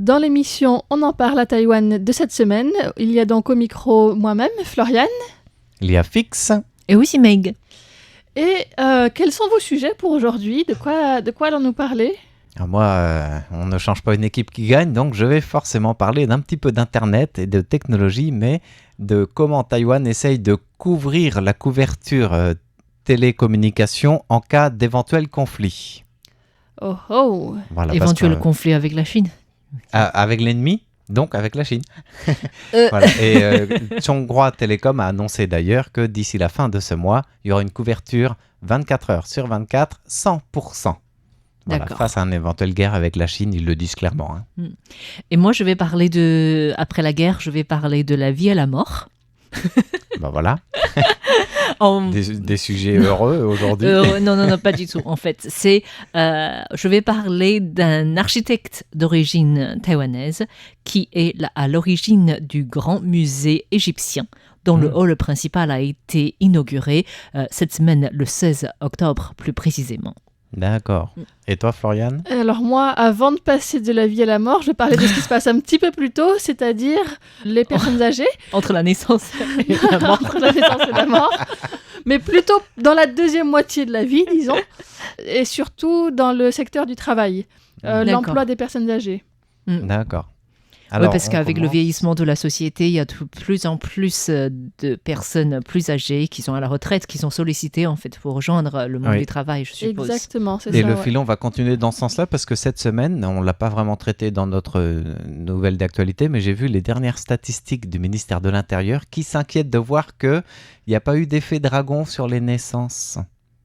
Dans l'émission On en parle à Taïwan de cette semaine, il y a donc au micro moi-même, Floriane. Il y a Fix. Et aussi Meg. Et quels sont vos sujets pour aujourd'hui ? De quoi allons-nous parler ? Alors moi, on ne change pas une équipe qui gagne, donc je vais forcément parler d'un petit peu d'Internet et de technologie, mais de comment Taïwan essaye de couvrir la couverture télécommunication en cas d'éventuel conflit. Oh oh. Voilà, Éventuel conflit avec la Chine. avec l'ennemi, donc avec la Chine. Voilà. Et Chonghua Telecom a annoncé d'ailleurs que d'ici la fin de ce mois, il y aura une couverture 24 heures sur 24, 100%. Voilà, face à une éventuelle guerre avec la Chine, ils le disent clairement. Hein. Et moi, je vais parler après la guerre, je vais parler de la vie et la mort. Ben voilà. Des sujets heureux aujourd'hui. Non, pas du tout. En fait, je vais parler d'un architecte d'origine taïwanaise qui est à l'origine du grand musée égyptien, dont le hall principal a été inauguré cette semaine, le 16 octobre plus précisément. D'accord. Et toi, Floriane ? Alors moi, avant de passer de la vie à la mort, je vais parler de ce qui se passe un petit peu plus tôt, c'est-à-dire les personnes âgées. Entre la naissance et la mort. Entre la naissance et la mort. Mais plutôt dans la deuxième moitié de la vie, disons. Et surtout dans le secteur du travail. L'emploi des personnes âgées. D'accord. Alors, parce qu'avec le vieillissement de la société, il y a de plus en plus de personnes plus âgées qui sont à la retraite, qui sont sollicitées en fait pour rejoindre le monde du travail, je suppose. Exactement, c'est ça. Et le filon va continuer dans ce sens-là parce que cette semaine, on ne l'a pas vraiment traité dans notre nouvelle d'actualité, mais j'ai vu les dernières statistiques du ministère de l'Intérieur qui s'inquiètent de voir qu'il n'y a pas eu d'effet dragon sur les naissances.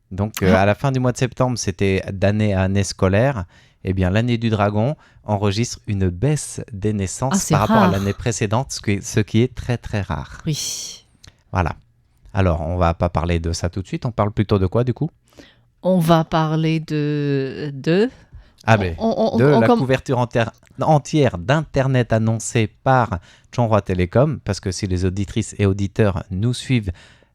Donc, à la fin du mois de septembre, c'était d'année à année scolaire. Eh bien, l'année du dragon enregistre une baisse des naissances par rapport à l'année précédente, ce qui est très très rare. Oui. Voilà. Alors, on va pas parler de ça tout de suite, on parle plutôt de quoi du coup ? On va parler de la couverture entière d'Internet annoncée par Chonghua Telecom, parce que si les auditrices et auditeurs nous suivent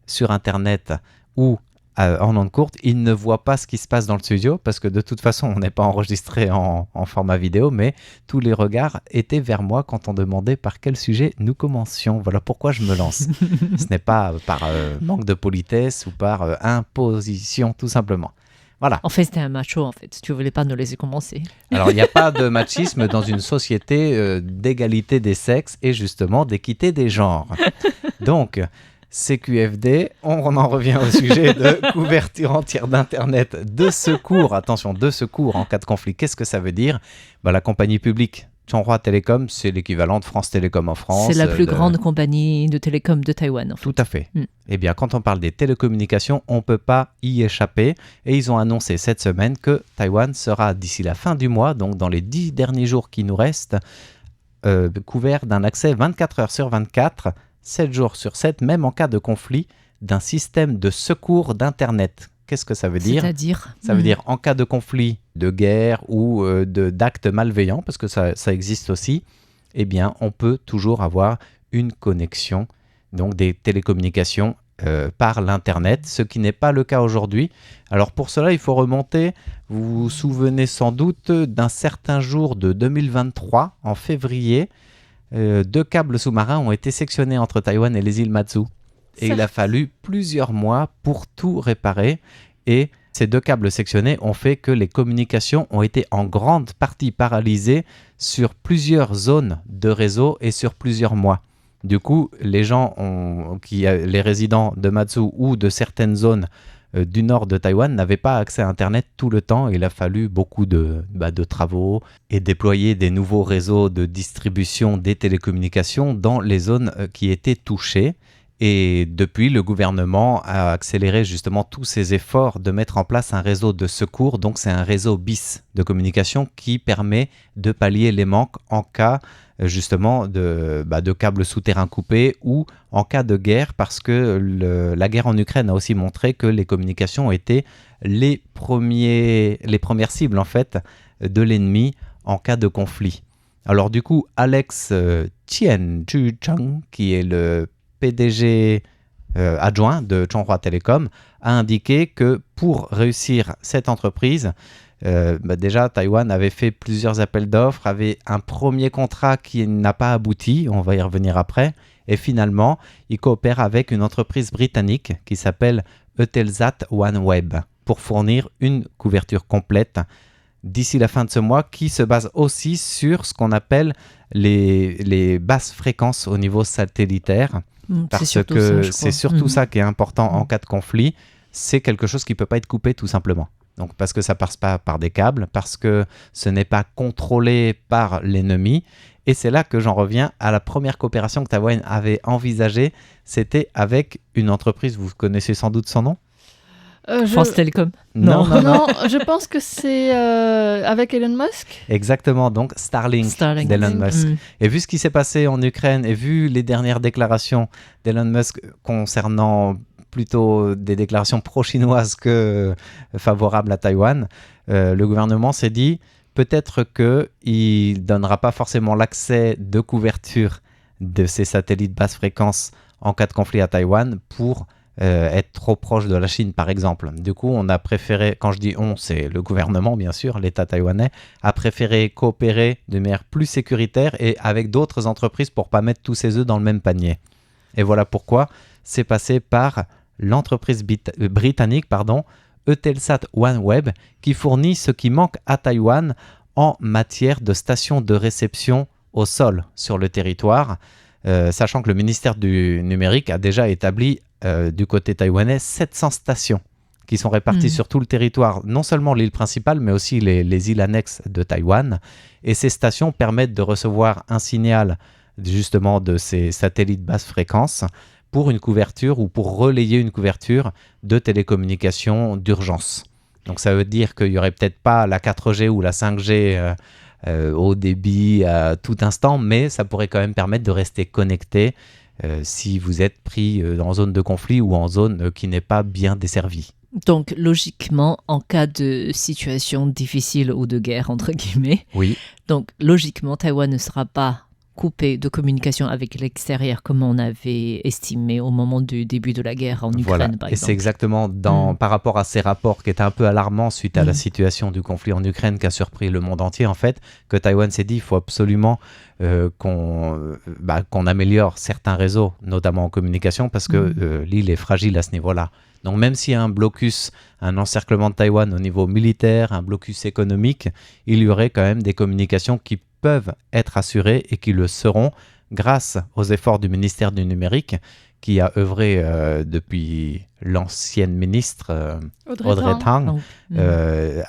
sur Internet ou en ondes courtes, ils ne voient pas ce qui se passe dans le studio parce que de toute façon, on n'est pas enregistré en format vidéo, mais tous les regards étaient vers moi quand on demandait par quel sujet nous commencions. Voilà pourquoi je me lance. Ce n'est pas par manque de politesse ou par imposition, tout simplement. Voilà. En fait, c'était un macho, en fait. Tu ne voulais pas nous laisser commencer. Alors, il n'y a pas de machisme dans une société d'égalité des sexes et justement d'équité des genres. Donc, CQFD, on en revient au sujet de couverture entière d'Internet de secours. Attention, de secours en cas de conflit. Qu'est-ce que ça veut dire ? La compagnie publique Chonghua Telecom, c'est l'équivalent de France Télécom en France. C'est la plus grande compagnie de télécom de Taïwan. En fait. Tout à fait. Eh bien, quand on parle des télécommunications, on ne peut pas y échapper. Et ils ont annoncé cette semaine que Taïwan sera, d'ici la fin du mois, donc dans les 10 derniers jours qui nous restent, couvert d'un accès 24 heures sur 24, 7 jours sur 7, même en cas de conflit, d'un système de secours d'Internet. Qu'est-ce que ça veut dire ? C'est-à-dire ? Ça veut dire en cas de conflit, de guerre ou d'actes malveillants, parce que ça existe aussi, eh bien, on peut toujours avoir une connexion, donc des télécommunications par l'Internet, ce qui n'est pas le cas aujourd'hui. Alors pour cela, il faut remonter, vous vous souvenez sans doute d'un certain jour de 2023, en février, 2 câbles sous-marins ont été sectionnés entre Taïwan et les îles Matsu. Et il a fallu plusieurs mois pour tout réparer. Et ces 2 câbles sectionnés ont fait que les communications ont été en grande partie paralysées sur plusieurs zones de réseau et sur plusieurs mois. Du coup, les les résidents de Matsu ou de certaines zones du nord de Taïwan n'avaient pas accès à Internet tout le temps. Il a fallu beaucoup de travaux et déployer des nouveaux réseaux de distribution des télécommunications dans les zones qui étaient touchées. Et depuis, le gouvernement a accéléré justement tous ses efforts de mettre en place un réseau de secours. Donc, c'est un réseau bis de communication qui permet de pallier les manques en cas justement de câbles souterrains coupés ou en cas de guerre, parce que la guerre en Ukraine a aussi montré que les communications étaient les premières cibles en fait de l'ennemi en cas de conflit. Alors du coup, Alex Tien Chu-Chang, qui est le PDG adjoint de Chonghua Telecom, a indiqué que pour réussir cette entreprise, Déjà, Taïwan avait fait plusieurs appels d'offres, avait un premier contrat qui n'a pas abouti, on va y revenir après, et finalement, il coopère avec une entreprise britannique qui s'appelle Eutelsat OneWeb pour fournir une couverture complète d'ici la fin de ce mois, qui se base aussi sur ce qu'on appelle les basses fréquences au niveau satellitaire, parce que c'est surtout ça qui est important en cas de conflit, c'est quelque chose qui ne peut pas être coupé tout simplement. Donc, parce que ça ne passe pas par des câbles, parce que ce n'est pas contrôlé par l'ennemi. Et c'est là que j'en reviens à la première coopération que Taïwan avait envisagée. C'était avec une entreprise, vous connaissez sans doute son nom ? France Télécom. Non, je pense que c'est avec Elon Musk. Exactement, donc Starlink. d'Elon Musk. Et vu ce qui s'est passé en Ukraine et vu les dernières déclarations d'Elon Musk concernant plutôt des déclarations pro-chinoises que favorables à Taïwan, le gouvernement s'est dit peut-être qu'il ne donnera pas forcément l'accès de couverture de ces satellites basse fréquence en cas de conflit à Taïwan pour être trop proche de la Chine, par exemple. Du coup, on a préféré, quand je dis on, c'est le gouvernement, bien sûr, l'État taïwanais, a préféré coopérer de manière plus sécuritaire et avec d'autres entreprises pour ne pas mettre tous ses œufs dans le même panier. Et voilà pourquoi c'est passé par l'entreprise britannique, Eutelsat OneWeb, qui fournit ce qui manque à Taïwan en matière de stations de réception au sol sur le territoire, sachant que le ministère du numérique a déjà établi du côté taïwanais 700 stations qui sont réparties sur tout le territoire, non seulement l'île principale, mais aussi les îles annexes de Taïwan. Et ces stations permettent de recevoir un signal justement de ces satellites basse fréquence pour une couverture ou pour relayer une couverture de télécommunications d'urgence. Donc ça veut dire qu'il n'y aurait peut-être pas la 4G ou la 5G au débit à tout instant, mais ça pourrait quand même permettre de rester connecté si vous êtes pris en zone de conflit ou en zone qui n'est pas bien desservie. Donc, logiquement, en cas de situation difficile ou de guerre, entre guillemets, oui. Donc, logiquement, Taïwan ne sera pas coupé de communication avec l'extérieur comme on avait estimé au moment du début de la guerre en Ukraine, par exemple. Et c'est exactement par rapport à ces rapports qui étaient un peu alarmants suite à la situation du conflit en Ukraine qui a surpris le monde entier, en fait, que Taïwan s'est dit qu'il faut absolument qu'on améliore certains réseaux, notamment en communication, parce que l'île est fragile à ce niveau-là. Donc même s'il y a un blocus, un encerclement de Taïwan au niveau militaire, un blocus économique, il y aurait quand même des communications qui peuvent être assurées et qui le seront grâce aux efforts du ministère du numérique qui a œuvré depuis l'ancienne ministre Audrey Tang,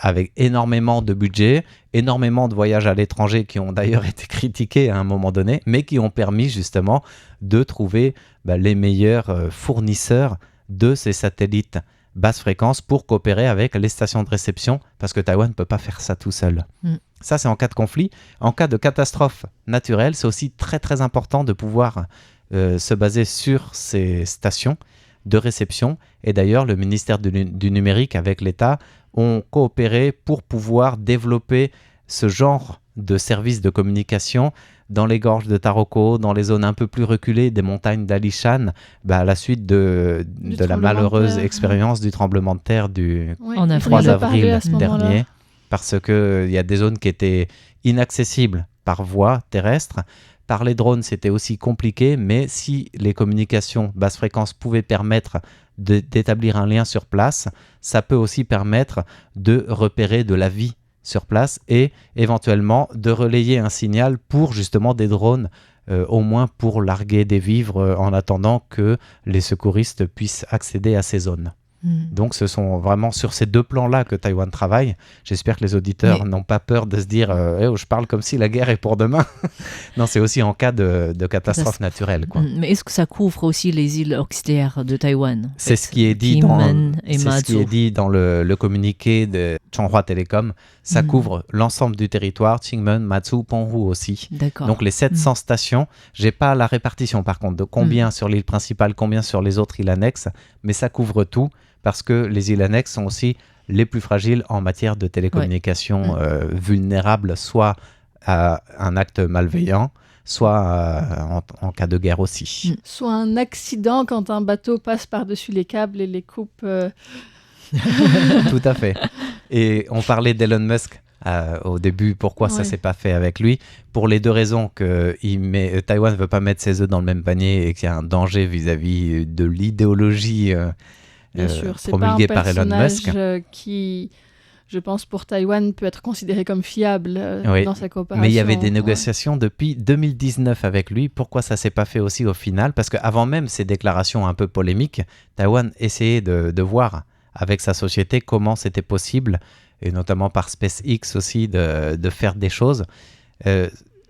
avec énormément de budget, énormément de voyages à l'étranger qui ont d'ailleurs été critiqués à un moment donné, mais qui ont permis justement de trouver les meilleurs fournisseurs de ces satellites basse fréquence pour coopérer avec les stations de réception, parce que Taïwan ne peut pas faire ça tout seul. Ça, c'est en cas de conflit. En cas de catastrophe naturelle, c'est aussi très très important de pouvoir se baser sur ces stations de réception. Et d'ailleurs, le ministère du numérique avec l'État ont coopéré pour pouvoir développer ce genre de services de communication dans les gorges de Taroko, dans les zones un peu plus reculées des montagnes d'Alishan, à la suite de la malheureuse expérience du tremblement de terre du 3 avril dernier, parce qu'il y a des zones qui étaient inaccessibles par voie terrestre. Par les drones, c'était aussi compliqué, mais si les communications basse fréquence pouvaient permettre d'établir un lien sur place, ça peut aussi permettre de repérer de la vie sur place et éventuellement de relayer un signal pour justement des drones, au moins pour larguer des vivres en attendant que les secouristes puissent accéder à ces zones. Donc ce sont vraiment sur ces deux plans-là que Taïwan travaille. J'espère que les auditeurs n'ont pas peur de se dire je parle comme si la guerre est pour demain. Non, c'est aussi en cas de catastrophe naturelle, quoi. Mais est-ce que ça couvre aussi les îles auxiliaires de Taïwan? C'est ce qui est dit dans le communiqué de Changhua Telecom. Ça couvre l'ensemble du territoire, Qingmen, Matsu, Penghu aussi. D'accord. Donc les 700 stations, j'ai pas la répartition par contre de combien sur l'île principale, combien sur les autres îles annexes, mais ça couvre tout parce que les îles annexes sont aussi les plus fragiles en matière de télécommunications, vulnérables soit à un acte malveillant, soit en cas de guerre aussi. Soit un accident quand un bateau passe par-dessus les câbles et les coupe Tout à fait. Et on parlait d'Elon Musk au début, pourquoi ça s'est pas fait avec lui, pour les deux raisons que Taïwan ne veut pas mettre ses œufs dans le même panier et qu'il y a un danger vis-à-vis de l'idéologie promulguée par Elon Musk. Qui, je pense, pour Taïwan, peut être considéré comme fiable dans sa coopération. Mais il y avait des négociations depuis 2019 avec lui. Pourquoi ça s'est pas fait aussi au final? Parce qu'avant même ces déclarations un peu polémiques, Taïwan essayait de voir avec sa société comment c'était possible, et notamment par SpaceX aussi, de faire des choses.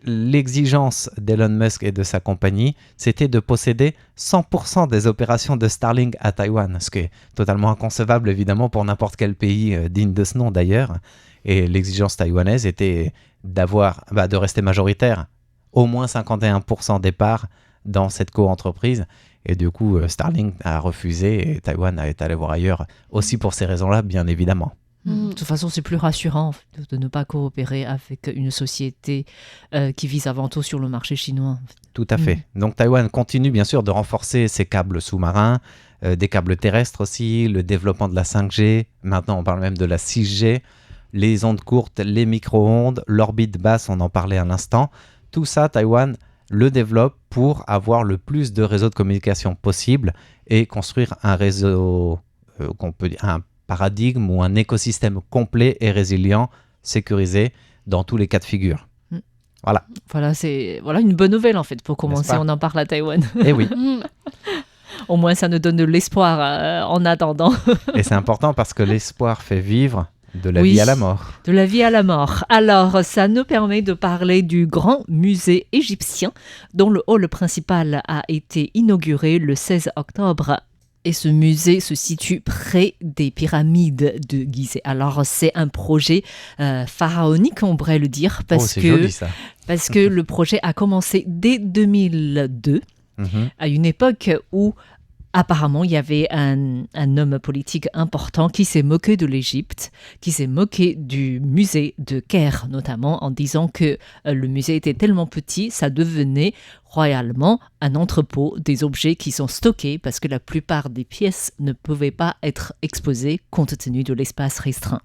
L'exigence d'Elon Musk et de sa compagnie, c'était de posséder 100% des opérations de Starlink à Taïwan, ce qui est totalement inconcevable évidemment pour n'importe quel pays digne de ce nom d'ailleurs. Et l'exigence taïwanaise était de rester majoritaire, au moins 51% des parts dans cette co-entreprise. Et du coup, Starlink a refusé et Taïwan est allé voir ailleurs, aussi pour ces raisons-là, bien évidemment. De toute façon, c'est plus rassurant de ne pas coopérer avec une société qui vise avant tout sur le marché chinois. Tout à fait. Donc Taïwan continue bien sûr de renforcer ses câbles sous-marins, des câbles terrestres aussi, le développement de la 5G, maintenant on parle même de la 6G, les ondes courtes, les micro-ondes, l'orbite basse, on en parlait à l'instant. Tout ça, Taïwan le développe pour avoir le plus de réseaux de communication possible et construire un réseau, qu'on peut dire, un paradigme ou un écosystème complet et résilient, sécurisé dans tous les cas de figure. Voilà, c'est une bonne nouvelle en fait pour commencer. On en parle à Taïwan. Eh oui. Au moins, ça nous donne de l'espoir en attendant. Et c'est important parce que l'espoir fait vivre de la vie à la mort. De la vie à la mort. Alors, ça nous permet de parler du grand musée égyptien dont le hall principal a été inauguré le 16 octobre. Et ce musée se situe près des pyramides de Gizeh. Alors, c'est un projet pharaonique, on pourrait le dire, parce que le projet a commencé dès 2002, à une époque où apparemment il y avait un homme politique important qui s'est moqué de l'Égypte, qui s'est moqué du musée de Caire notamment, en disant que le musée était tellement petit, ça devenait royalement un entrepôt des objets qui sont stockés parce que la plupart des pièces ne pouvaient pas être exposées compte tenu de l'espace restreint.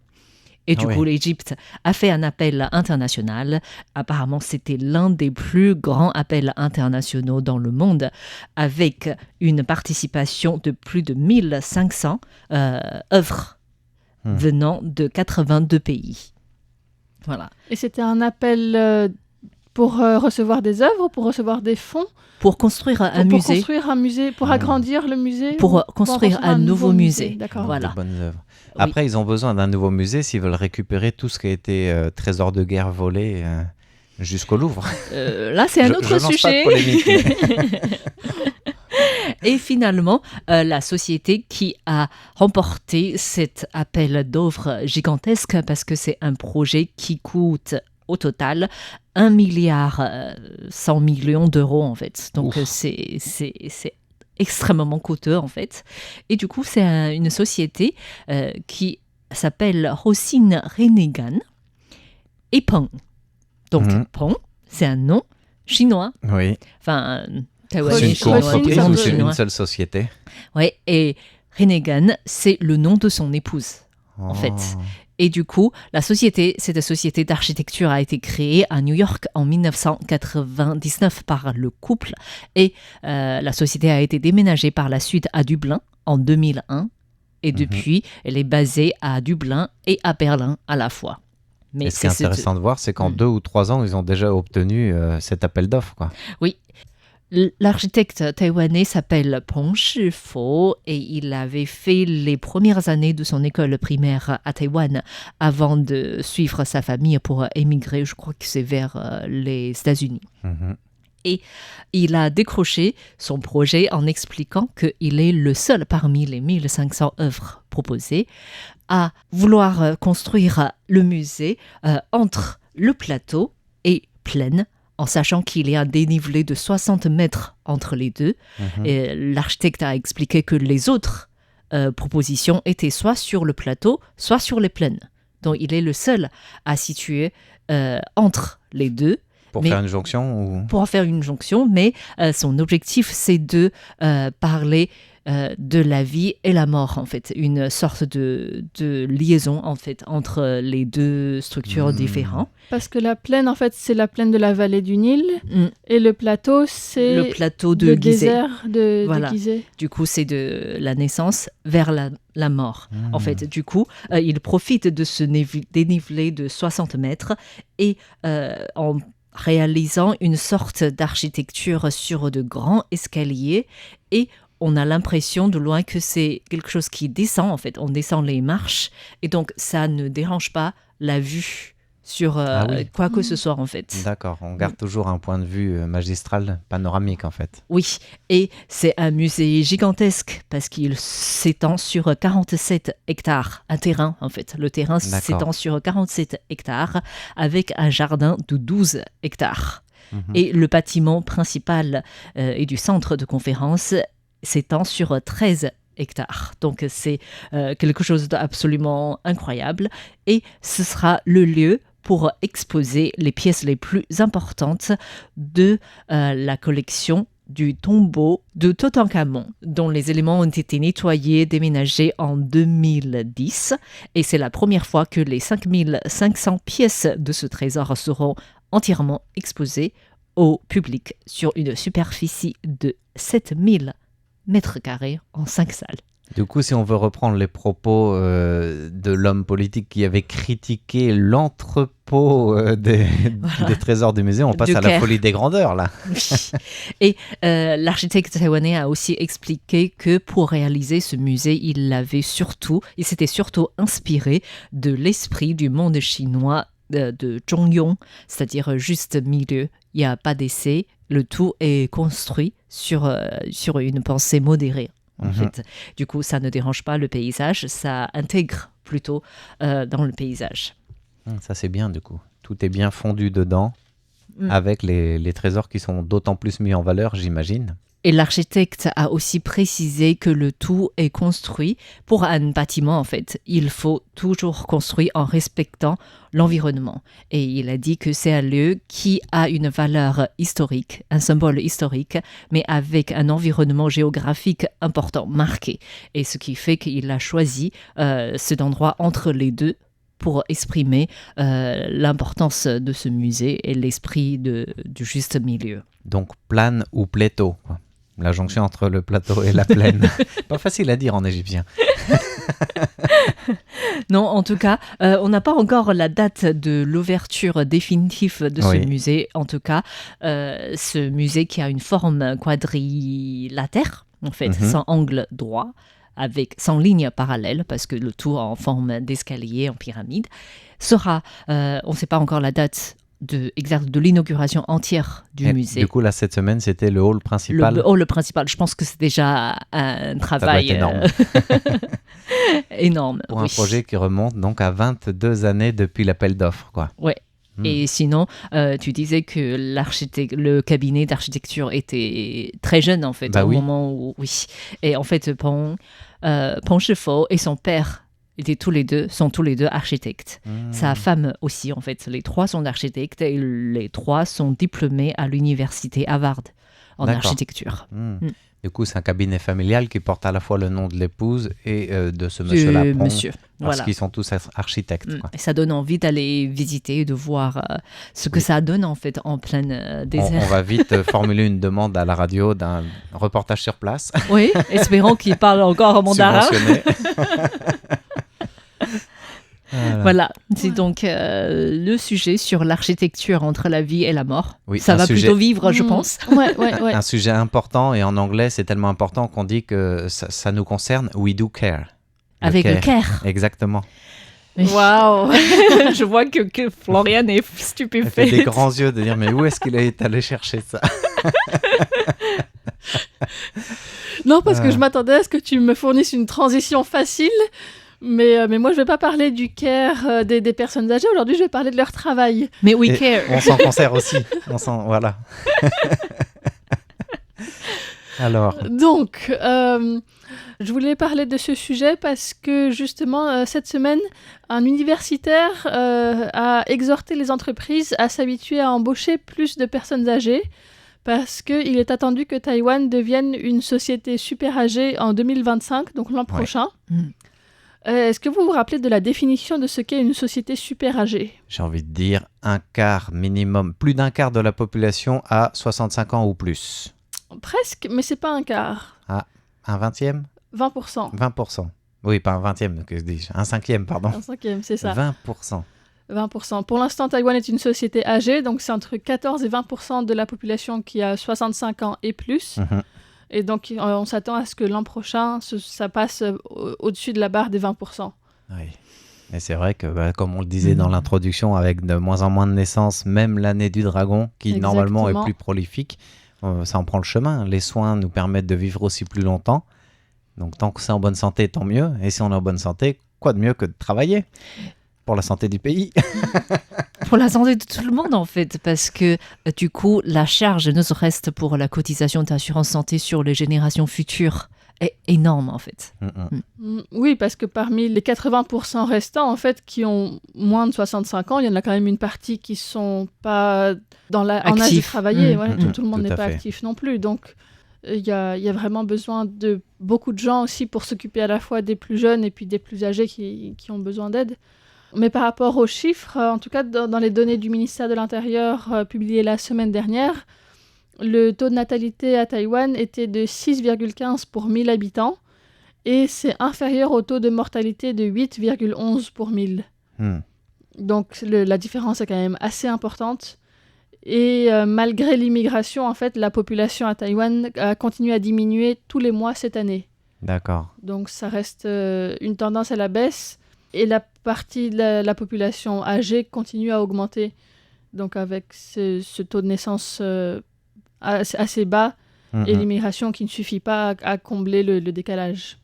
Et du coup, l'Égypte a fait un appel international. Apparemment, c'était l'un des plus grands appels internationaux dans le monde, avec une participation de plus de 1500 œuvres venant de 82 pays. Voilà. Et c'était un appel pour recevoir des œuvres ou pour recevoir des fonds? Pour construire un musée. Pour construire un musée, pour agrandir le musée? Pour construire un nouveau musée. D'accord. Voilà. De bonnes œuvres. Après, ils ont besoin d'un nouveau musée s'ils veulent récupérer tout ce qui a été trésor de guerre volé jusqu'au Louvre. Là, c'est un autre sujet. Pas de polémique, Et finalement, la société qui a remporté cet appel d'offres gigantesque, parce que c'est un projet qui coûte au total 1,1 milliard d'euros en fait. Donc c'est extrêmement coûteux en fait. Et du coup, c'est une société qui s'appelle Hoshin Renegan et Peng. Donc Peng, c'est un nom chinois. Oui. Enfin, taïwanais, chinois. C'est une seule société. Oui, et Renegan, c'est le nom de son épouse en fait. Et du coup, cette société d'architecture a été créée à New York en 1999 par le couple. Et la société a été déménagée par la suite à Dublin en 2001. Et depuis, elle est basée à Dublin et à Berlin à la fois. Mais et ce qui est intéressant de voir, c'est qu'en 2 ou 3 ans, ils ont déjà obtenu cet appel d'offres, quoi. Oui. L'architecte taïwanais s'appelle Peng Shifo et il avait fait les premières années de son école primaire à Taïwan avant de suivre sa famille pour émigrer, je crois que c'est vers les États-Unis. Et il a décroché son projet en expliquant qu'il est le seul parmi les 1500 œuvres proposées à vouloir construire le musée entre le plateau et plaine, en sachant qu'il y a un dénivelé de 60 mètres entre les deux. Et l'architecte a expliqué que les autres propositions étaient soit sur le plateau, soit sur les plaines. Donc il est le seul à situer entre les deux. Pour faire une jonction ou... Pour faire une jonction, mais son objectif, c'est de parler de la vie et la mort, en fait. Une sorte de liaison, en fait, entre les deux structures différentes. Parce que la plaine, en fait, c'est la plaine de la vallée du Nil. Et le plateau, c'est le plateau de le Gizeh. désert de Gizeh. Du coup, c'est de la naissance vers la mort. En fait, du coup, il profite de ce dénivelé de 60 mètres et en réalisant une sorte d'architecture sur de grands escaliers, et on a l'impression de loin que c'est quelque chose qui descend, en fait. On descend les marches et donc ça ne dérange pas la vue sur quoi que ce soit, en fait. D'accord, on garde toujours un point de vue magistral, panoramique, en fait. Oui, et c'est un musée gigantesque parce qu'il s'étend sur 47 hectares, un terrain, en fait. Le terrain s'étend sur 47 hectares avec un jardin de 12 hectares. Et le bâtiment principal et du centre de conférence s'étend sur 13 hectares. Donc c'est quelque chose d'absolument incroyable, et ce sera le lieu pour exposer les pièces les plus importantes de la collection du tombeau de Toutankhamon, dont les éléments ont été nettoyés, déménagés en 2010. Et c'est la première fois que les 5500 pièces de ce trésor seront entièrement exposées au public sur une superficie de 7000 mètres carrés en 5 salles. Du coup, si on veut reprendre les propos de l'homme politique qui avait critiqué l'entrepôt des trésors du musée, on passe à la folie des grandeurs, là. Oui. Et l'architecte taïwanais a aussi expliqué que pour réaliser ce musée, il s'était surtout inspiré de l'esprit du monde chinois de Zhongyong, c'est-à-dire juste milieu. Il n'y a pas d'essai, le tout est construit sur une pensée modérée. En fait. Du coup, ça ne dérange pas le paysage, ça intègre plutôt dans le paysage. Ça, c'est bien, du coup. Tout est bien fondu dedans, avec les trésors qui sont d'autant plus mis en valeur, j'imagine. Et l'architecte a aussi précisé que le tout est construit pour un bâtiment, en fait. Il faut toujours construire en respectant l'environnement. Et il a dit que c'est un lieu qui a une valeur historique, un symbole historique, mais avec un environnement géographique important, marqué. Et ce qui fait qu'il a choisi cet endroit entre les deux pour exprimer l'importance de ce musée et l'esprit du juste milieu. Donc, plane ou plateau, quoi. La jonction entre le plateau et la plaine. Pas facile à dire en égyptien. Non, en tout cas, on n'a pas encore la date de l'ouverture définitive de ce musée. En tout cas, ce musée qui a une forme quadrilatère, en fait, sans angle droit, sans ligne parallèle, parce que le tout en forme d'escalier en pyramide, sera, on ne sait pas encore la date exact de l'inauguration entière du musée. Du coup, là, cette semaine, c'était le hall principal. Le hall principal. Je pense que c'est déjà un travail énorme. énorme. Pour un projet qui remonte donc à 22 années depuis l'appel d'offres, quoi. Ouais. Et sinon, tu disais que le cabinet d'architecture était très jeune, en fait, au moment où... Oui. Et en fait, Peng Shifo et son père sont tous les deux architectes. Sa femme aussi, en fait. Les trois sont architectes et les trois sont diplômés à l'université Harvard en architecture. Du coup, c'est un cabinet familial qui porte à la fois le nom de l'épouse et de ce monsieur-là, parce qu'ils sont tous architectes. Quoi. Et ça donne envie d'aller visiter et de voir ce que ça donne en fait en plein désert. On va vite formuler une demande à la radio d'un reportage sur place. Oui, espérons qu'il parle encore en mandarin. Voilà, c'est donc le sujet sur l'architecture entre la vie et la mort. Oui, ça va plutôt vivre, je pense. Ouais. Un sujet important, et en anglais, c'est tellement important qu'on dit que ça nous concerne. We do care. Avec le care. Exactement. Waouh. Je vois que Florian est stupéfaite. Elle fait des grands yeux de dire, mais où est-ce qu'il est allé chercher ça? Non, parce que je m'attendais à ce que tu me fournisses une transition facile. Mais moi, je ne vais pas parler du care des personnes âgées. Aujourd'hui, je vais parler de leur travail. Mais we care. On s'en concerne aussi. Voilà. Alors. Donc, je voulais parler de ce sujet parce que, justement, cette semaine, un universitaire a exhorté les entreprises à s'habituer à embaucher plus de personnes âgées parce qu'il est attendu que Taïwan devienne une société super âgée en 2025, donc l'an prochain. Est-ce que vous vous rappelez de la définition de ce qu'est une société super âgée ? J'ai envie de dire un quart minimum, plus d'un quart de la population a 65 ans ou plus. Presque, mais c'est pas un quart. Ah, un 20e ? 20%. 20%. Oui, pas un 20e, que dis-je ? Un 5e, pardon. Un 5e, c'est ça. 20%. 20%. Pour l'instant, Taïwan est une société âgée, donc c'est entre 14 et 20% de la population qui a 65 ans et plus. Et donc, on s'attend à ce que l'an prochain, ça passe au-dessus de la barre des 20%. Oui. Et c'est vrai que, comme on le disait dans l'introduction, avec de moins en moins de naissances, même l'année du dragon, qui normalement est plus prolifique, ça en prend le chemin. Les soins nous permettent de vivre aussi plus longtemps. Donc, tant que c'est en bonne santé, tant mieux. Et si on est en bonne santé, quoi de mieux que de travailler ? Pour la santé du pays. Pour la santé de tout le monde, en fait, parce que du coup, la charge, ne serait-ce pour la cotisation d'assurance santé sur les générations futures, est énorme, en fait. Oui, parce que parmi les 80% restants, en fait, qui ont moins de 65 ans, il y en a quand même une partie qui ne sont pas en âge de travailler. Tout le monde n'est pas actif non plus. Donc, il y a vraiment besoin de beaucoup de gens aussi pour s'occuper à la fois des plus jeunes et puis des plus âgés qui ont besoin d'aide. Mais par rapport aux chiffres, en tout cas dans les données du ministère de l'Intérieur publiées la semaine dernière, le taux de natalité à Taïwan était de 6,15 pour 1000 habitants et c'est inférieur au taux de mortalité de 8,11 pour 1000. Donc la différence est quand même assez importante. Et malgré l'immigration, en fait, la population à Taïwan a continué à diminuer tous les mois cette année. D'accord. Donc ça reste une tendance à la baisse. Et la partie de la population âgée continue à augmenter. Donc avec ce taux de naissance assez bas et l'immigration qui ne suffit pas à combler le décalage.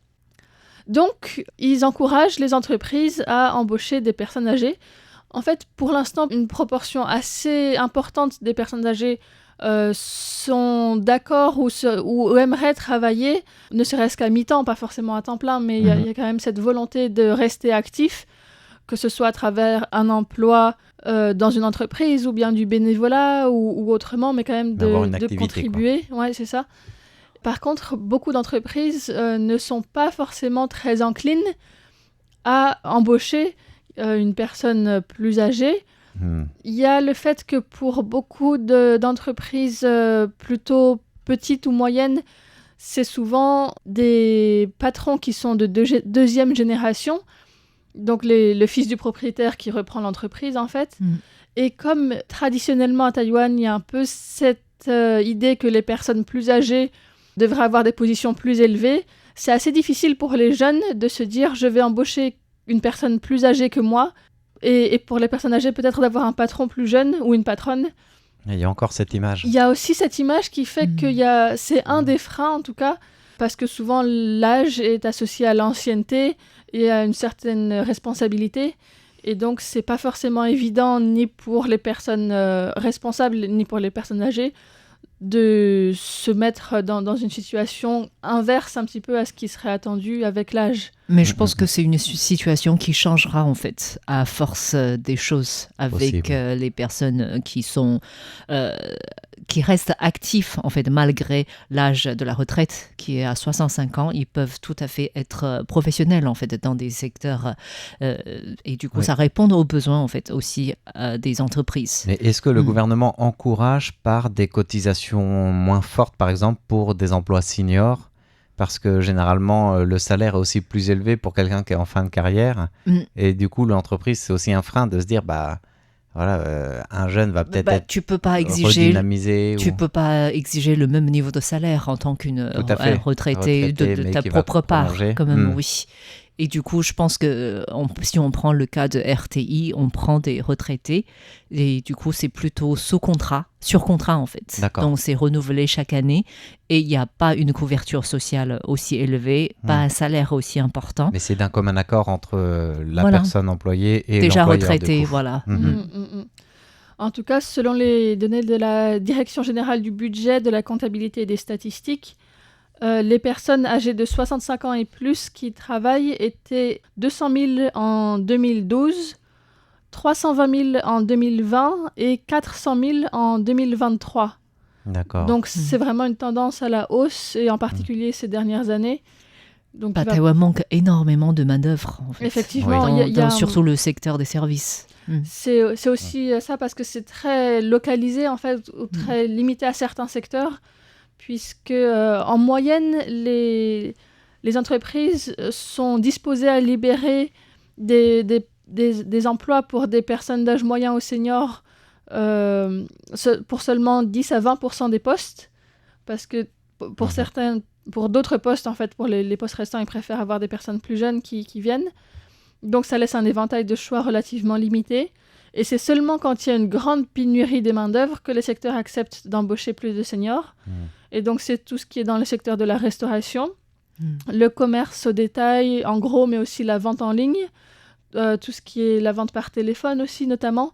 Donc, ils encouragent les entreprises à embaucher des personnes âgées. En fait, pour l'instant, une proportion assez importante des personnes âgées sont d'accord ou aimeraient travailler, ne serait-ce qu'à mi-temps, pas forcément à temps plein, mais il y a quand même cette volonté de rester actif, que ce soit à travers un emploi dans une entreprise ou bien du bénévolat ou autrement, mais quand même de contribuer. Ouais, c'est ça. Par contre, beaucoup d'entreprises ne sont pas forcément très enclines à embaucher une personne plus âgée. Il y a le fait que pour beaucoup d'entreprises plutôt petites ou moyennes, c'est souvent des patrons qui sont de deuxième génération, donc le fils du propriétaire qui reprend l'entreprise en fait. Et comme traditionnellement à Taïwan, il y a un peu cette idée que les personnes plus âgées devraient avoir des positions plus élevées, c'est assez difficile pour les jeunes de se dire je vais embaucher une personne plus âgée que moi, et pour les personnes âgées peut-être d'avoir un patron plus jeune ou une patronne. Il y a encore cette image. Il y a aussi cette image qui fait que c'est un des freins en tout cas, parce que souvent l'âge est associé à l'ancienneté et à une certaine responsabilité, et donc c'est pas forcément évident ni pour les personnes responsables ni pour les personnes âgées de se mettre dans une situation inverse un petit peu à ce qui serait attendu avec l'âge. Mais je pense que c'est une situation qui changera en fait à force des choses avec les personnes qui restent actifs en fait malgré l'âge de la retraite qui est à 65 ans. Ils peuvent tout à fait être professionnels en fait dans des secteurs et du coup ça répond aux besoins en fait aussi des entreprises. Mais est-ce que le gouvernement encourage par des cotisations moins fortes par exemple pour des emplois seniors? Parce que généralement, le salaire est aussi plus élevé pour quelqu'un qui est en fin de carrière. Et du coup, l'entreprise, c'est aussi un frein de se dire, un jeune va peut-être être tu peux pas redynamisé. Tu peux pas exiger le même niveau de salaire en tant qu'une retraitée de ta propre part. Quand même, oui. Et du coup, je pense que si on prend le cas de RTI, on prend des retraités. Et du coup, c'est plutôt sur contrat en fait. D'accord. Donc, c'est renouvelé chaque année. Et il n'y a pas une couverture sociale aussi élevée, pas un salaire aussi important. Mais c'est d'un commun accord entre la personne employée et déjà l'employeur. Retraité, voilà. En tout cas, selon les données de la Direction générale du budget, de la comptabilité et des statistiques, les personnes âgées de 65 ans et plus qui travaillent étaient 200 000 en 2012, 320 000 en 2020 et 400 000 en 2023. D'accord. Donc c'est vraiment une tendance à la hausse, et en particulier ces dernières années. Donc, Taïwan manque énormément de main-d'œuvre, en fait. Effectivement, Oui. il y a surtout le secteur des services. C'est aussi ça, parce que c'est très localisé, en fait, ou très limité à certains secteurs, puisque en moyenne, les entreprises sont disposées à libérer des emplois pour des personnes d'âge moyen ou senior pour seulement 10 à 20% des postes, parce que pour d'autres postes, en fait, pour les postes restants, ils préfèrent avoir des personnes plus jeunes qui viennent. Donc ça laisse un éventail de choix relativement limité. Et c'est seulement quand il y a une grande pénurie des main-d'œuvre que les secteurs acceptent d'embaucher plus de seniors. Et donc c'est tout ce qui est dans le secteur de la restauration, le commerce au détail, en gros, mais aussi la vente en ligne, tout ce qui est la vente par téléphone aussi notamment,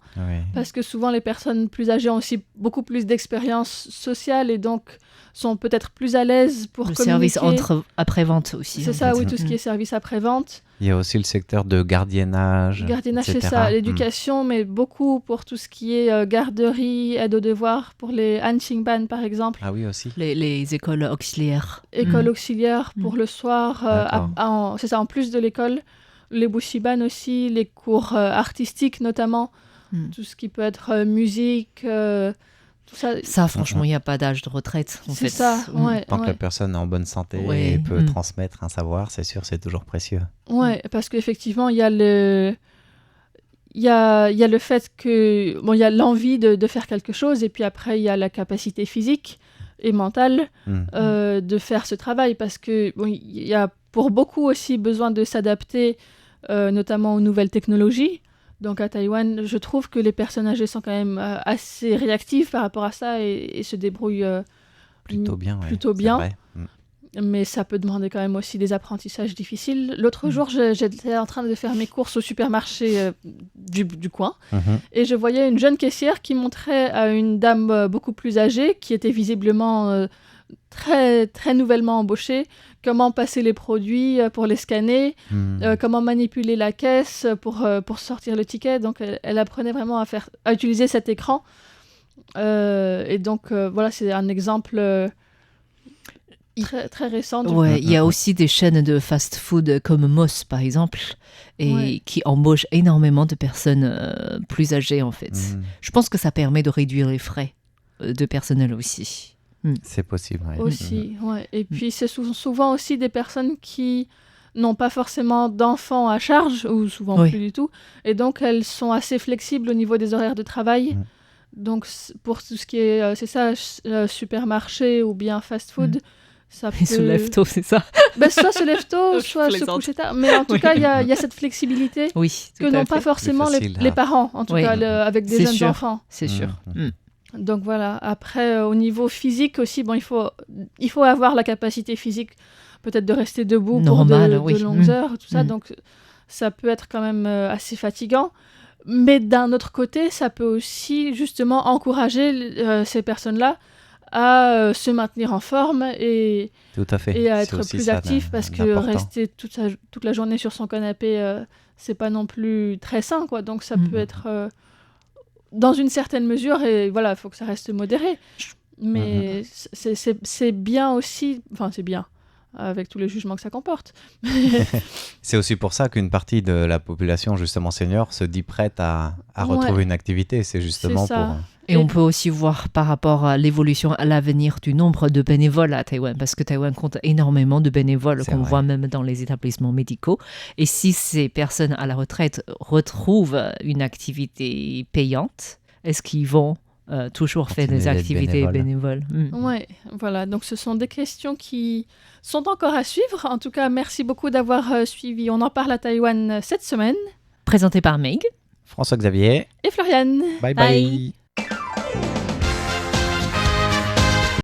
parce que souvent les personnes plus âgées ont aussi beaucoup plus d'expérience sociale et donc sont peut-être plus à l'aise pour communiquer. Le service après-vente aussi. C'est ça, oui, tout ce qui est service après-vente. Il y a aussi le secteur de gardiennage. Gardiennage, etc. c'est ça, l'éducation, mais beaucoup pour tout ce qui est garderie, aide aux devoirs, pour les Anqingban par exemple. Ah oui, aussi. Les écoles auxiliaires. Écoles auxiliaires pour le soir, c'est ça, en plus de l'école. Les bushiban aussi, les cours artistiques notamment, tout ce qui peut être musique, tout ça. Ça, franchement, il n'y a pas d'âge de retraite. En fait. Ça, ouais. Tant que la personne est en bonne santé et peut transmettre un savoir, c'est sûr, c'est toujours précieux. Ouais, parce qu'effectivement, il y a le fait que il y a l'envie de faire quelque chose, et puis après il y a la capacité physique et mentale de faire ce travail, parce que il y a pour beaucoup aussi besoin de s'adapter, notamment aux nouvelles technologies. Donc à Taïwan, je trouve que les personnes âgées sont quand même assez réactives par rapport à ça et se débrouillent plutôt bien. Plutôt bien. Vrai. Mais ça peut demander quand même aussi des apprentissages difficiles. L'autre jour, j'étais en train de faire mes courses au supermarché du coin, et je voyais une jeune caissière qui montrait à une dame beaucoup plus âgée, qui était visiblement très, très nouvellement embauchée, comment passer les produits pour les scanner, comment manipuler la caisse pour sortir le ticket. Donc elle apprenait vraiment à utiliser cet écran. Et donc voilà, c'est un exemple très, très récent. Ouais, il y a aussi des chaînes de fast-food comme Moss, par exemple, et qui embauchent énormément de personnes plus âgées, en fait. Je pense que ça permet de réduire les frais de personnel aussi. C'est possible, oui. Aussi, ouais. Et puis, c'est souvent aussi des personnes qui n'ont pas forcément d'enfants à charge, ou souvent plus du tout, et donc elles sont assez flexibles au niveau des horaires de travail. Donc, pour tout ce qui est, c'est ça, supermarché ou bien fast-food, ça peut... Ils se lèvent tôt, c'est ça? Soit se lèvent tôt, soit se coucher tard. Mais en tout cas, il y a cette flexibilité que n'ont pas forcément les parents, en tout cas, avec des jeunes enfants. C'est sûr. Donc voilà. Après, au niveau physique aussi, il faut avoir la capacité physique peut-être de rester debout pour de longues heures, tout ça. Donc ça peut être quand même assez fatigant. Mais d'un autre côté, ça peut aussi justement encourager ces personnes-là à se maintenir en forme et à être plus actifs, parce que rester toute la journée sur son canapé, c'est pas non plus très sain, quoi. Donc ça peut être dans une certaine mesure, et voilà, il faut que ça reste modéré. Mais c'est bien aussi, enfin c'est bien, avec tous les jugements que ça comporte. C'est aussi pour ça qu'une partie de la population, justement senior, se dit prête à retrouver une activité. C'est justement pour... Et on peut aussi voir par rapport à l'évolution à l'avenir du nombre de bénévoles à Taïwan, parce que Taïwan compte énormément de bénévoles, qu'on voit même dans les établissements médicaux. Et si ces personnes à la retraite retrouvent une activité payante, est-ce qu'ils vont toujours faire des activités bénévoles? Oui, voilà. Donc ce sont des questions qui sont encore à suivre. En tout cas, merci beaucoup d'avoir suivi. On en parle à Taïwan cette semaine. Présenté par Meg, François-Xavier et Floriane. Bye bye.